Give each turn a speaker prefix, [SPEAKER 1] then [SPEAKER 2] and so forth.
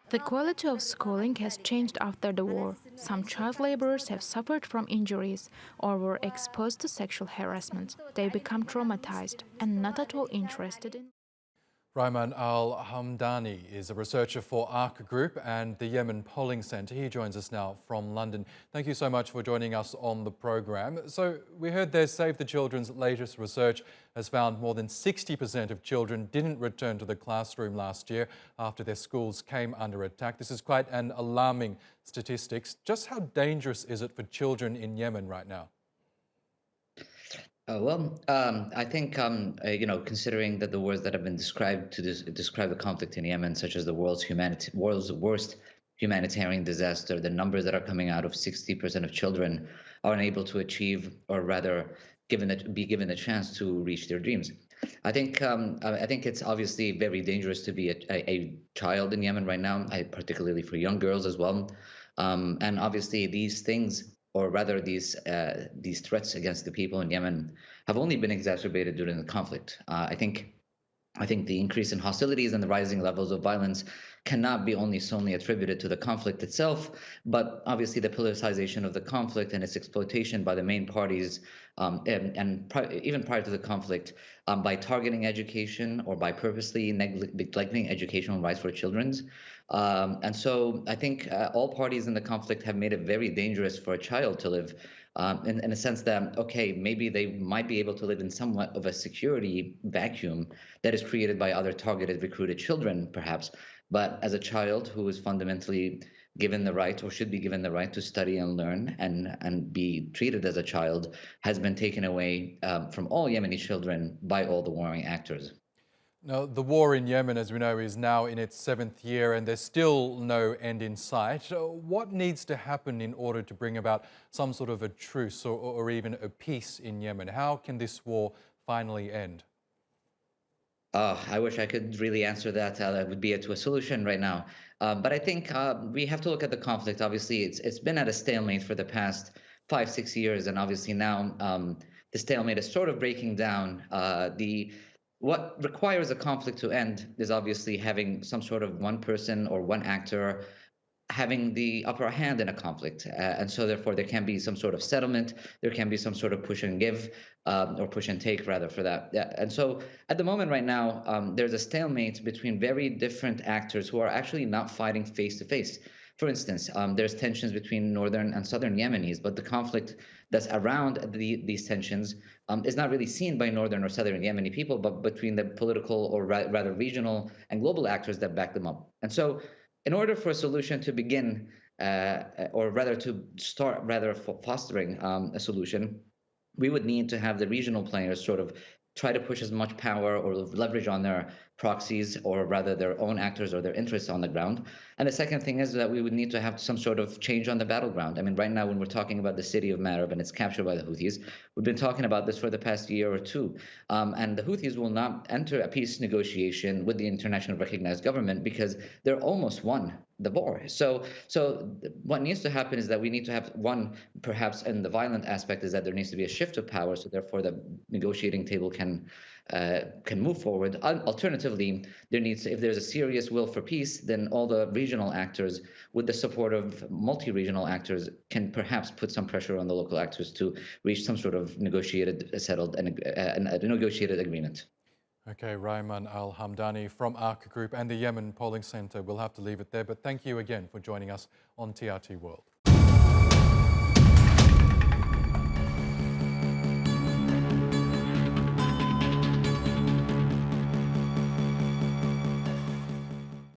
[SPEAKER 1] The quality of schooling has changed after the war. Some child laborers have suffered from injuries or were exposed to sexual harassment. They become traumatized and not at all interested in.
[SPEAKER 2] Raiman al Hamdani is a researcher for ARC Group and the Yemen Polling Centre. He joins us now from London. Thank you so much for joining us on the programme. So we heard there Save the Children's latest research has found more than 60% of children didn't return to the classroom last year after their schools came under attack. This is quite an alarming statistic. Just how dangerous is it for children in Yemen right now?
[SPEAKER 3] I think considering that the words that have been described to describe the conflict in Yemen, such as the world's worst humanitarian disaster, the numbers that are coming out of 60% of children are unable to achieve, or rather, be given a chance to reach their dreams. I think it's obviously very dangerous to be a child in Yemen right now, particularly for young girls as well. And obviously, these things, or rather these threats against the people in Yemen, have only been exacerbated during the conflict. I think the increase in hostilities and the rising levels of violence cannot be only solely attributed to the conflict itself, but obviously the politicization of the conflict and its exploitation by the main parties, even prior to the conflict, by targeting education or by purposely neglecting educational rights for children. And so I think all parties in the conflict have made it very dangerous for a child to live, in a sense that, okay, maybe they might be able to live in somewhat of a security vacuum that is created by other targeted, recruited children, perhaps. But as a child who is fundamentally given the right, or should be given the right, to study and learn and be treated as a child, has been taken away from all Yemeni children by all the warring actors.
[SPEAKER 2] Now, the war in Yemen, as we know, is now in its 7th year and there's still no end in sight. What needs to happen in order to bring about some sort of a truce or even a peace in Yemen? How can this war finally end?
[SPEAKER 3] I wish I could really answer that. That would be to a solution right now. But I think we have to look at the conflict. Obviously, it's been at a stalemate for the past 5, 6 years, and obviously now the stalemate is sort of breaking down. The What requires a conflict to end is obviously having some sort of one person or one actor having the upper hand in a conflict. And so therefore there can be some sort of settlement, there can be some sort of push and give, or push and take rather, for that. Yeah. And so at the moment right now, there's a stalemate between very different actors who are actually not fighting face to face. For instance, there's tensions between northern and southern Yemenis, but the conflict that's around these tensions is not really seen by northern or southern Yemeni people, but between the political, or rather regional and global actors that back them up. And so in order for a solution to begin, or rather to start rather fostering a solution, we would need to have the regional players sort of try to push as much power or leverage on their proxies, or rather their own actors or their interests on the ground. And the second thing is that we would need to have some sort of change on the battleground. I mean, right now, when we're talking about the city of Marib and its capture by the Houthis, we've been talking about this for the past year or two. And the Houthis will not enter a peace negotiation with the international recognized government because they're almost won the war. So what needs to happen is that we need to have one, perhaps, and the violent aspect is that there needs to be a shift of power. So therefore, the negotiating table can move forward. Alternatively, if there's a serious will for peace, then all the regional actors, with the support of multi-regional actors, can perhaps put some pressure on the local actors to reach some sort of negotiated, settled, and a negotiated agreement.
[SPEAKER 2] Okay, Raiman al Hamdani from ARC Group and the Yemen Polling Centre. We'll have to leave it there, but thank you again for joining us on TRT World.